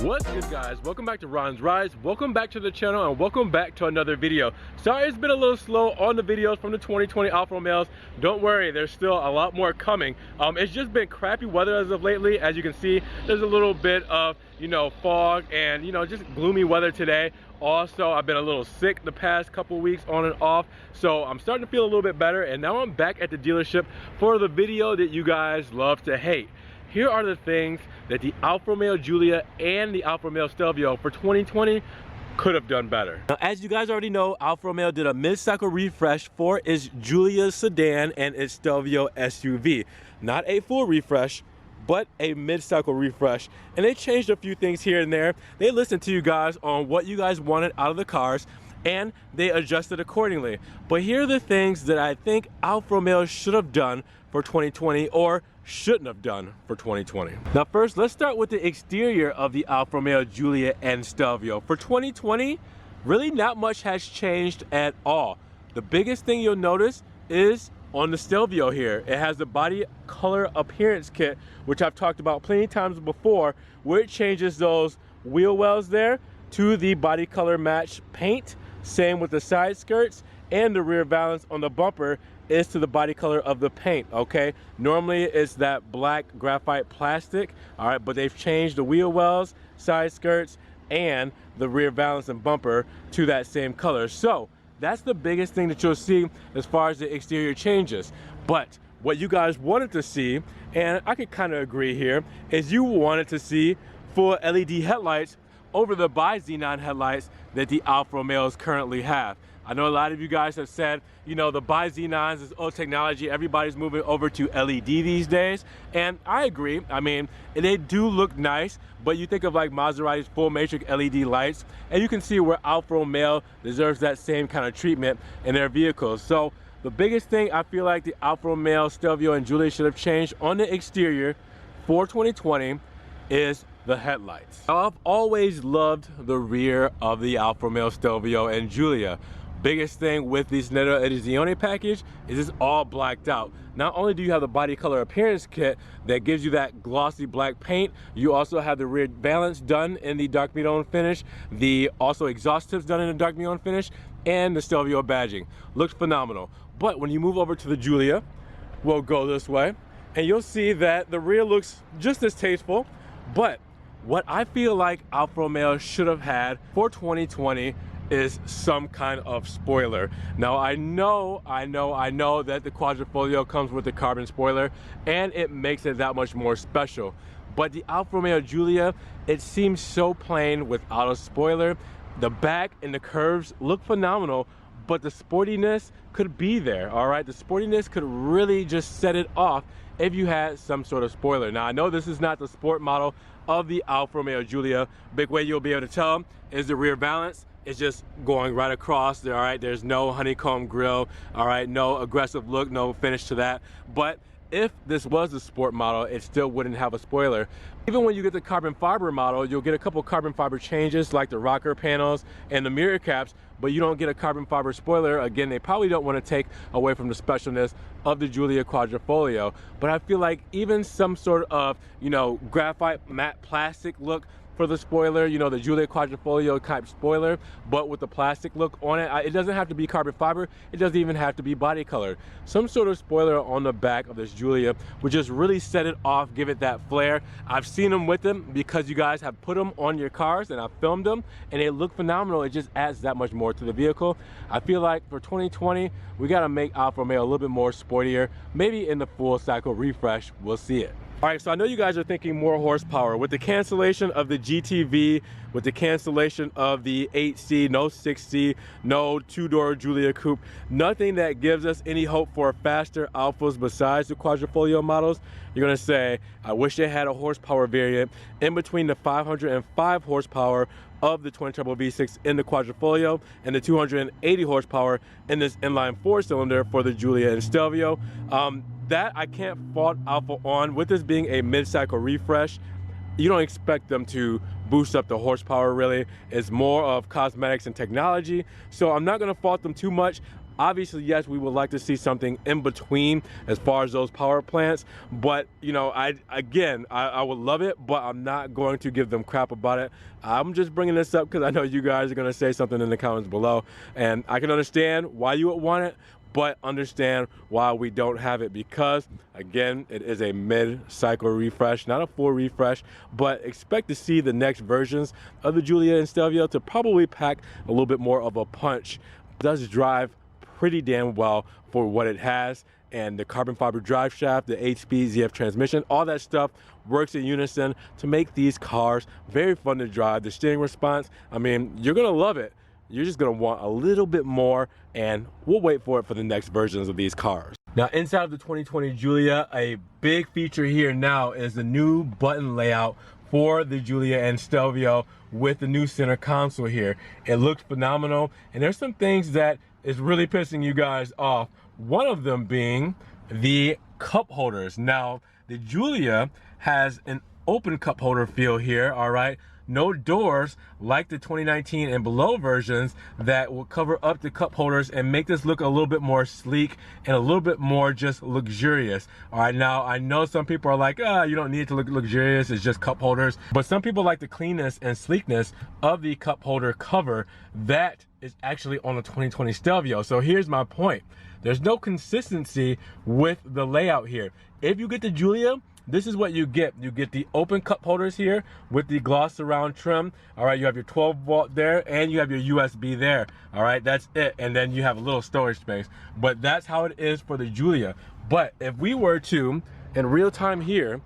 What's good, guys? Welcome back to Ron's Rides. Welcome back to the channel and welcome back to another video. Sorry it's been a little slow on the videos from the 2020 Alfa Romeos. Don't worry, there's still a lot more coming. It's just been crappy weather as of lately. As you can see, there's a little bit of fog and just gloomy weather today. Also, I've been a little sick the past couple weeks on and off, so I'm starting to feel a little bit better, and now I'm back at the dealership for the video that you guys love to hate. Here are the things that the Alfa Romeo Giulia and the Alfa Romeo Stelvio for 2020 could have done better. Now, as you guys already know, Alfa Romeo did a mid-cycle refresh for its Giulia sedan and its Stelvio SUV. Not a full refresh, but a mid-cycle refresh. And they changed a few things here and there. They listened to you guys on what you guys wanted out of the cars, and they adjusted accordingly. But here are the things that I think Alfa Romeo should have done for 2020 or shouldn't have done for 2020. Now first, let's start with the exterior of the Alfa Romeo Giulia and Stelvio. For 2020, really not much has changed at all. The biggest thing you'll notice is on the Stelvio here. It has the body color appearance kit, which I've talked about plenty of times before, where it changes those wheel wells there to the body color match paint. Same with the side skirts, and the rear valance on the bumper is to the body color of the paint. Okay, normally it's that black graphite plastic, all right, but they've changed the wheel wells, side skirts, and the rear valance and bumper to that same color. So that's the biggest thing that you'll see as far as the exterior changes. But what you guys wanted to see, and I could kind of agree here, is you wanted to see full LED headlights over the bi-xenon headlights that the Alfa Romeos currently have. I know a lot of you guys have said, the bi-xenons is old technology. Everybody's moving over to LED these days. And I agree. I mean, they do look nice, but you think of like Maserati's full matrix LED lights, and you can see where Alfa Romeo deserves that same kind of treatment in their vehicles. So the biggest thing I feel like the Alfa Romeo, Stelvio, and Giulia should have changed on the exterior for 2020 is the headlights. Now, I've always loved the rear of the Alfa Romeo Stelvio and Giulia. Biggest thing with this Nero Edizione package is it's all blacked out. Not only do you have the body color appearance kit that gives you that glossy black paint, you also have the rear valance done in the dark meat-on finish, the also exhaust tips done in the dark meat-on finish, and the Stelvio badging. Looks phenomenal. But when you move over to the Giulia, we'll go this way, and you'll see that the rear looks just as tasteful. But what I feel like Alfa Romeo should have had for 2020 is some kind of spoiler. Now I know that the Quadrifoglio comes with the carbon spoiler, and it makes it that much more special. But the Alfa Romeo Giulia, it seems so plain without a spoiler. The back and the curves look phenomenal, but the sportiness could be there, all right? The sportiness could really just set it off if you had some sort of spoiler. Now I know this is not the sport model of the Alfa Romeo Giulia. Big way you'll be able to tell is the rear valance. It's just going right across there, all right? There's no honeycomb grille, all right? No aggressive look, no finish to that. But if this was a sport model, it still wouldn't have a spoiler. Even when you get the carbon fiber model, you'll get a couple carbon fiber changes like the rocker panels and the mirror caps, but you don't get a carbon fiber spoiler. Again, they probably don't want to take away from the specialness of the Giulia Quadrifoglio. But I feel like even some sort of, graphite matte plastic look for the spoiler, the Giulia Quadrifoglio type spoiler, but with the plastic look on it. It doesn't have to be carbon fiber. It doesn't even have to be body color. Some sort of spoiler on the back of this Giulia would just really set it off, give it that flair. I've seen them with them because you guys have put them on your cars and I've filmed them, and they look phenomenal. It just adds that much more to the vehicle. I feel like for 2020, we got to make Alfa Romeo a little bit more sportier. Maybe in the full cycle refresh, we'll see it. All right, so I know you guys are thinking more horsepower. With the cancellation of the GTV, with the cancellation of the 8C, no 6C, no two-door Giulia coupe, nothing that gives us any hope for faster Alfas besides the Quadrifoglio models, you're gonna say, I wish they had a horsepower variant in between the 505 horsepower of the twin turbo V6 in the Quadrifoglio and the 280 horsepower in this inline four-cylinder for the Giulia and Stelvio. That I can't fault Alfa on. With this being a mid-cycle refresh, you don't expect them to boost up the horsepower really. It's more of cosmetics and technology. So I'm not gonna fault them too much. Obviously, yes, we would like to see something in between as far as those power plants, but you know, I would love it, but I'm not going to give them crap about it. I'm just bringing this up because I know you guys are going to say something in the comments below, and I can understand why you would want it, but understand why we don't have it, because again, it is a mid-cycle refresh, not a full refresh, but expect to see the next versions of the Giulia and Stelvio to probably pack a little bit more of a punch. It does drive pretty damn well for what it has, and the carbon fiber drive shaft, the 8-speed ZF transmission, all that stuff works in unison to make these cars very fun to drive. The steering response, I mean, you're gonna love it. You're just gonna want a little bit more, and we'll wait for it for the next versions of these cars. Now, inside of the 2020 Giulia, a big feature here now is the new button layout for the Giulia and Stelvio with the new center console here. It looks phenomenal, and there's some things that is really pissing you guys off. One of them being the cup holders. Now, the Giulia has an open cup holder feel here, all right? No doors like the 2019 and below versions that will cover up the cup holders and make this look a little bit more sleek and a little bit more just luxurious. All right, now I know some people are like, you don't need it to look luxurious, it's just cup holders. But some people like the cleanness and sleekness of the cup holder cover that is actually on the 2020 Stelvio. So here's my point. There's no consistency with the layout here. If you get the Giulia, this is what you get. You get the open cup holders here with the gloss surround trim. All right, you have your 12-volt there, and you have your USB there. All right, that's it. And then you have a little storage space. But that's how it is for the Giulia. But if we were to, in real time here,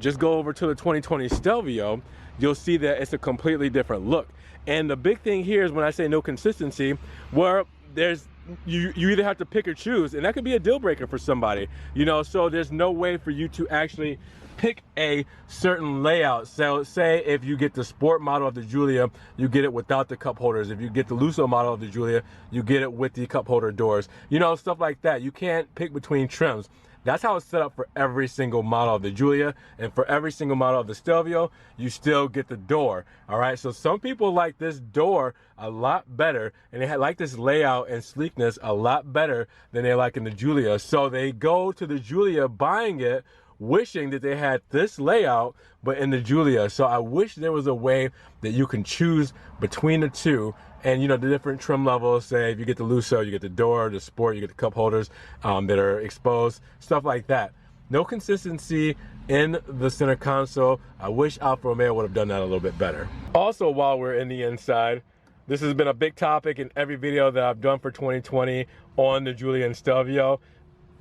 just go over to the 2020 Stelvio, you'll see that it's a completely different look. And the big thing here is when I say no consistency, where there's you either have to pick or choose, and that could be a deal breaker for somebody, you know. So there's no way for you to actually pick a certain layout. So say if you get the sport model of the Giulia, you get it without the cup holders. If you get the Lusso model of the Giulia, you get it with the cup holder doors, you know, stuff like that. You can't pick between trims. That's how it's set up for every single model of the Giulia, and for every single model of the Stelvio, you still get the door. All right, so some people like this door a lot better, and they like this layout and sleekness a lot better than they like in the Giulia. So they go to the Giulia buying it, wishing that they had this layout, but in the Giulia. So I wish there was a way that you can choose between the two, and you know, the different trim levels. Say if you get the Lusso, you get the door, the sport, you get the cup holders that are exposed, stuff like that. No consistency in the center console. I wish Alfa Romeo would have done that a little bit better. Also, while we're in the inside, this has been a big topic in every video that I've done for 2020 on the Giulia and Stelvio.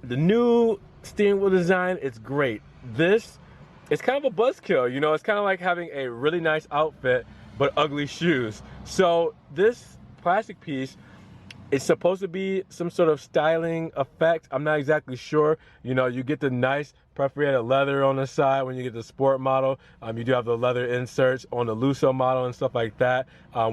The new steering wheel design, it's great. This, it's kind of a buzzkill, you know. It's kind of like having a really nice outfit but ugly shoes. So this plastic piece is supposed to be some sort of styling effect. I'm not exactly sure. You know, you get the nice perforated leather on the side when you get the sport model. You do have the leather inserts on the Lusso model and stuff like that.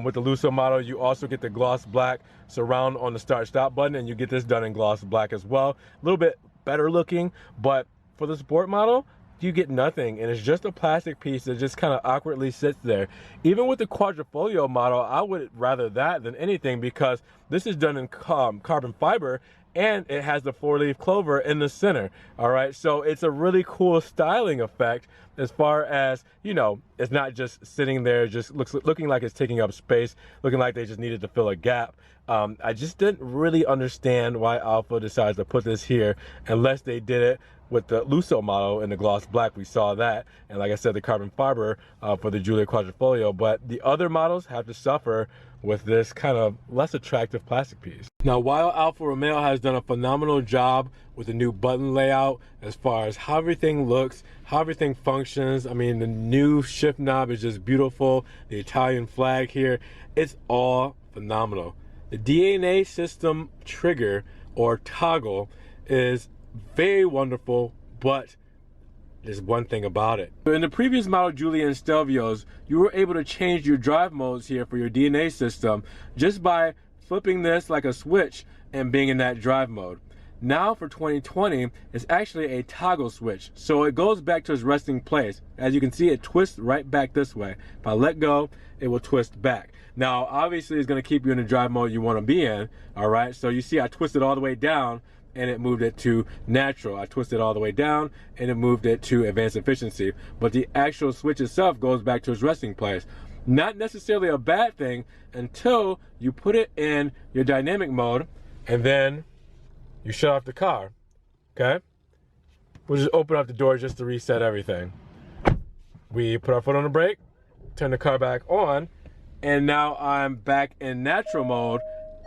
With the Lusso model, you also get the gloss black surround on the start stop button, and you get this done in gloss black as well. A little bit better looking, but for the sport model, you get nothing, and it's just a plastic piece that just kind of awkwardly sits there. Even with the quadrifolio model, I would rather that than anything, because this is done in carbon fiber, and it has the 4-leaf clover in the center. All right, so it's a really cool styling effect as far as, you know, it's not just sitting there just looking like it's taking up space, looking like they just needed to fill a gap. I just didn't really understand why Alfa decides to put this here, unless they did it with the Lusso model in the gloss black. We saw that, and like I said, the carbon fiber for the Giulia Quadrifolio. But the other models have to suffer with this kind of less attractive plastic piece. Now, while Alfa Romeo has done a phenomenal job with the new button layout as far as how everything looks, how everything functions, I mean, the new shift knob is just beautiful. The Italian flag here, it's all phenomenal. The DNA system trigger or toggle is very wonderful, but there's one thing about it. In the previous model Giulia and Stelvios, you were able to change your drive modes here for your DNA system just by flipping this like a switch and being in that drive mode. Now for 2020, it's actually a toggle switch. So it goes back to its resting place. As you can see, it twists right back this way. If I let go, it will twist back. Now, obviously, it's going to keep you in the drive mode you want to be in, all right? So you see I twisted all the way down, and it moved it to natural. I twisted all the way down, and it moved it to advanced efficiency. But the actual switch itself goes back to its resting place. Not necessarily a bad thing until you put it in your dynamic mode, and then you shut off the car, okay? We'll just open up the door just to reset everything. We put our foot on the brake, turn the car back on, and now I'm back in natural mode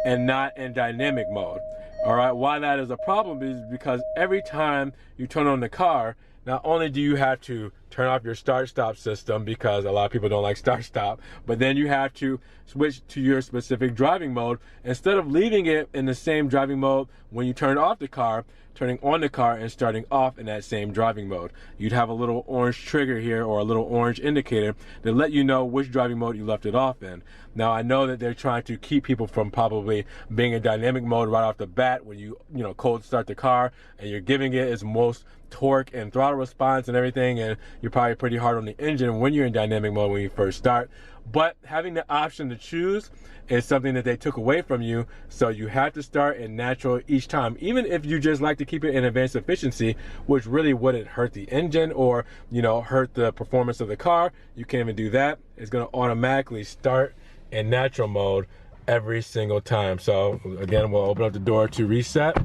and not in dynamic mode. All right, why that is a problem is because every time you turn on the car, not only do you have to turn off your start-stop system, because a lot of people don't like start-stop, but then you have to switch to your specific driving mode. Instead of leaving it in the same driving mode when you turn off the car, turning on the car and starting off in that same driving mode. You'd have a little orange trigger here, or a little orange indicator to let you know which driving mode you left it off in. Now, I know that they're trying to keep people from probably being in dynamic mode right off the bat when you cold start the car and you're giving it its most torque and throttle response and everything, and you're probably pretty hard on the engine when you're in dynamic mode when you first start. But having the option to choose is something that they took away from you, so you have to start in natural each time. Even if you just like to keep it in advanced efficiency, which really wouldn't hurt the engine or hurt the performance of the car, you can't even do that. It's going to automatically start in natural mode every single time. So again, we'll open up the door to reset.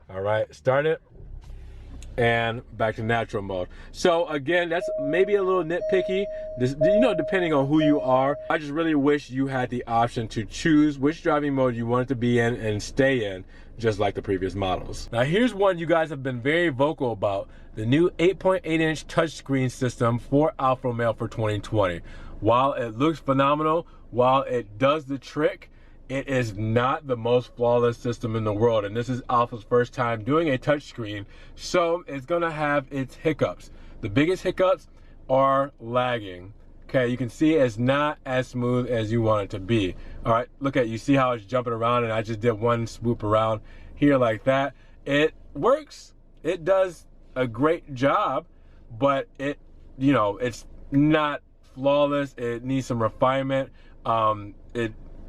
All right, start it, and back to natural mode. So again, that's maybe a little nitpicky, depending on who you are. I just really wish you had the option to choose which driving mode you wanted to be in and stay in, just like the previous models. Now here's one you guys have been very vocal about: the new 8.8-inch touchscreen system for Alfa Romeo for 2020. While it looks phenomenal, while it does the trick, it is not the most flawless system in the world, and this is Alfa's first time doing a touchscreen, so it's gonna have its hiccups. The biggest hiccups are lagging. Okay, you can see it's not as smooth as you want it to be. All right, look at, you see how it's jumping around, and I just did one swoop around here like that. It works, it does a great job, but it's not flawless. It needs some refinement.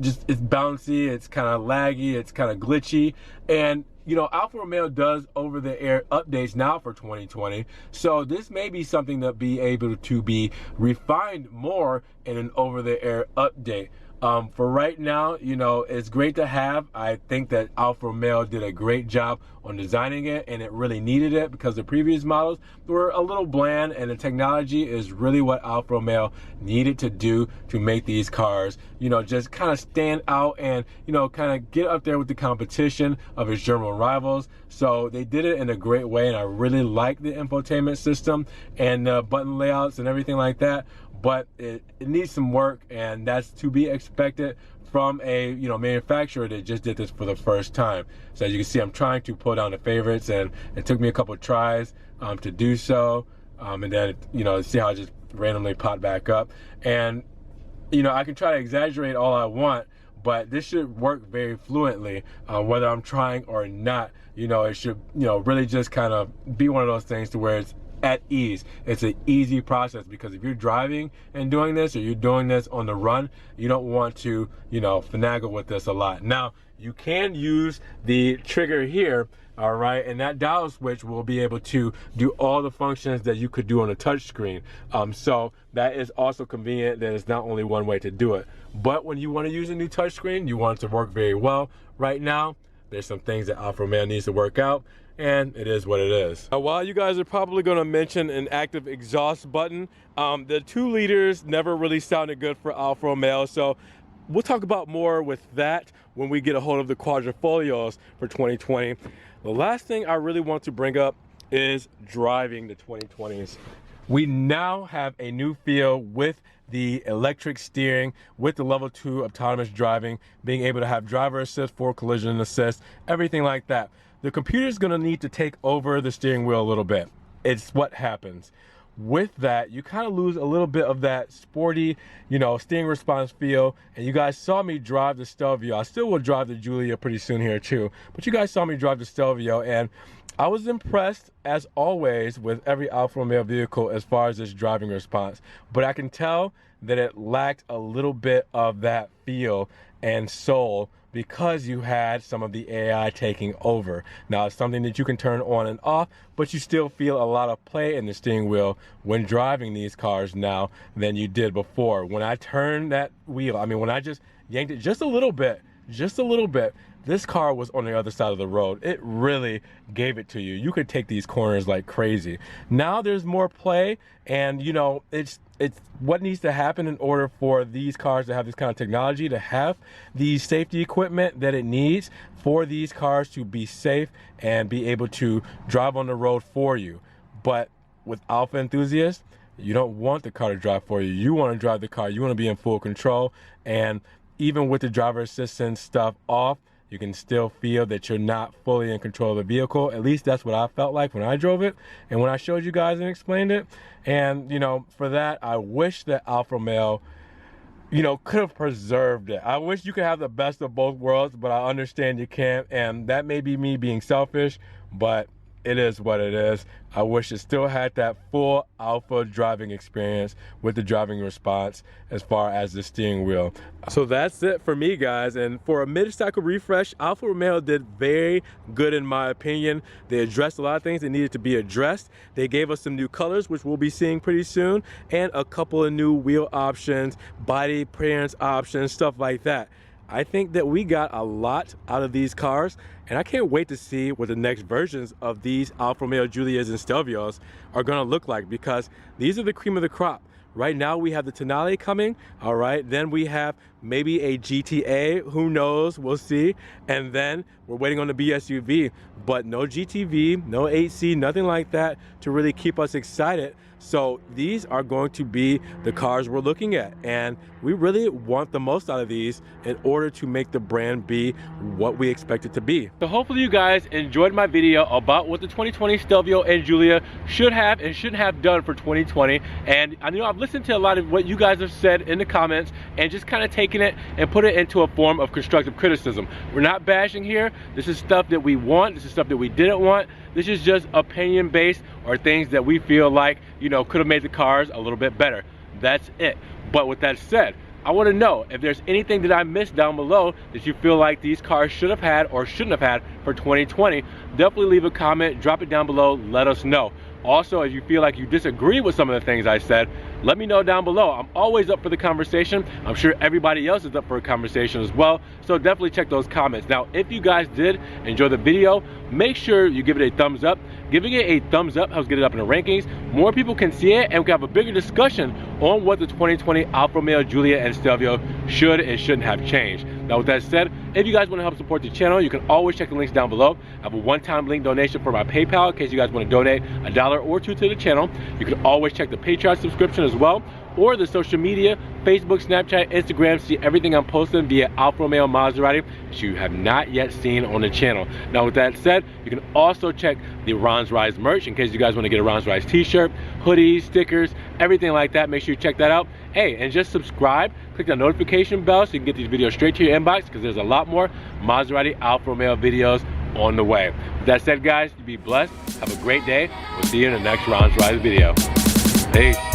It's bouncy, it's kind of laggy, it's kind of glitchy, and Alfa Romeo does over-the-air updates now for 2020, so this may be something that be able to be refined more in an over-the-air update. For right now, it's great to have. I think that Alfa Romeo did a great job on designing it, and it really needed it because the previous models were a little bland, and the technology is really what Alfa Romeo needed to do to make these cars, just kind of stand out and, kind of get up there with the competition of its German rivals. So they did it in a great way, and I really like the infotainment system and button layouts and everything like that. But it needs some work, and that's to be expected from a manufacturer that just did this for the first time. So as you can see, I'm trying to pull down the favorites, and it took me a couple of tries to do so, and then see how it just randomly popped back up. And I can try to exaggerate all I want, but this should work very fluently, whether I'm trying or not. It should really just kind of be one of those things to where it's at ease. It's an easy process, because if you're driving and doing this, or you're doing this on the run, you don't want to finagle with this a lot. Now you can use the trigger here, all right, and that dial switch will be able to do all the functions that you could do on a touch screen. So that is also convenient, that it's not only one way to do it. But when you want to use a new touch screen, you want it to work very well. Right now, there's some things that Alfa Romeo needs to work out, and it is what it is. Now, while you guys are probably going to mention an active exhaust button, the 2 liters never really sounded good for Alfa Romeo, so we'll talk about more with that when we get a hold of the quadrifolios for 2020. The last thing I really want to bring up is driving the 2020s. We now have a new feel with the electric steering, with the level 2 autonomous driving, being able to have driver assist, forward collision assist, everything like that. The computer is going to need to take over the steering wheel a little bit. It's what happens. With that, you kind of lose a little bit of that sporty, steering response feel. And you guys saw me drive the Stelvio. I still will drive the Giulia pretty soon here too. But you guys saw me drive the Stelvio, and I was impressed, as always, with every Alfa Romeo vehicle as far as its driving response, but I can tell that it lacked a little bit of that feel and soul because you had some of the AI taking over. Now, it's something that you can turn on and off, but you still feel a lot of play in the steering wheel when driving these cars now than you did before. When I turned that wheel, I mean, when I just yanked it just a little bit, this car was on the other side of the road. It really gave it to you. You could take these corners like crazy. Now there's more play, and you know, it's what needs to happen in order for these cars to have this kind of technology, to have the safety equipment that it needs for these cars to be safe and be able to drive on the road for you. But with Alfa enthusiasts, you don't want the car to drive for you. You want to drive the car. You want to be in full control. And even with the driver assistance stuff off, you can still feel that you're not fully in control of the vehicle. At least that's what I felt like when I drove it and when I showed you guys and explained it. And, you know, for that, I wish that Alfa Romeo, you know, could have preserved it. I wish you could have the best of both worlds, but I understand you can't. And that may be me being selfish, but it is what it is. I wish it still had that full Alfa driving experience with the driving response as far as the steering wheel. So that's it for me, guys. And for a mid-cycle refresh, Alfa Romeo did very good in my opinion. They addressed a lot of things that needed to be addressed. They gave us some new colors, which we'll be seeing pretty soon, and a couple of new wheel options, body appearance options, stuff like that. I think that we got a lot out of these cars, and I can't wait to see what the next versions of these Alfa Romeo Giulias and Stelvios are gonna look like, because these are the cream of the crop. Right now we have the Tonale coming, all right? Then we have maybe a GTA, who knows, we'll see. And then we're waiting on the BSUV, but no GTV, no 8C, nothing like that to really keep us excited. So these are going to be the cars we're looking at, and we really want the most out of these in order to make the brand be what we expect it to be. So hopefully you guys enjoyed my video about what the 2020 Stelvio and Giulia should have and shouldn't have done for 2020. And I know I've listened to a lot of what you guys have said in the comments and just kind of taken it and put it into a form of constructive criticism. We're not bashing here. This is stuff that we want. This is stuff that we didn't want. This is just opinion based, or things that we feel like, you know, could have made the cars a little bit better. That's it. But with that said, I want to know if there's anything that I missed down below that you feel like these cars should have had or shouldn't have had for 2020. Definitely leave a comment, drop it down below, let us know. Also, if you feel like you disagree with some of the things I said, let me know down below. I'm always up for the conversation. I'm sure everybody else is up for a conversation as well. So definitely check those comments. Now, if you guys did enjoy the video, make sure you give it a thumbs up. Giving it a thumbs up helps get it up in the rankings. More people can see it, and we can have a bigger discussion on what the 2020 Alfa Romeo Giulia and Stelvio should and shouldn't have changed. Now, with that said, if you guys want to help support the channel, you can always check the links down below. I have a one-time link donation for my PayPal in case you guys want to donate $1 or $2 to the channel. You can always check the Patreon subscription as well, or the social media, Facebook, Snapchat, Instagram, see everything I'm posting via Alfa Romeo Maserati that you have not yet seen on the channel. Now, with that said, you can also check the Ron's Rise merch in case you guys want to get a Ron's Rise t-shirt, hoodies, stickers, everything like that. Make sure you check that out. Hey, and just subscribe, click the notification bell so you can get these videos straight to your inbox, because there's a lot more Maserati Alfa Romeo videos on the way. With that said, guys, you be blessed. Have a great day. We'll see you in the next Ron's Rise video. Peace.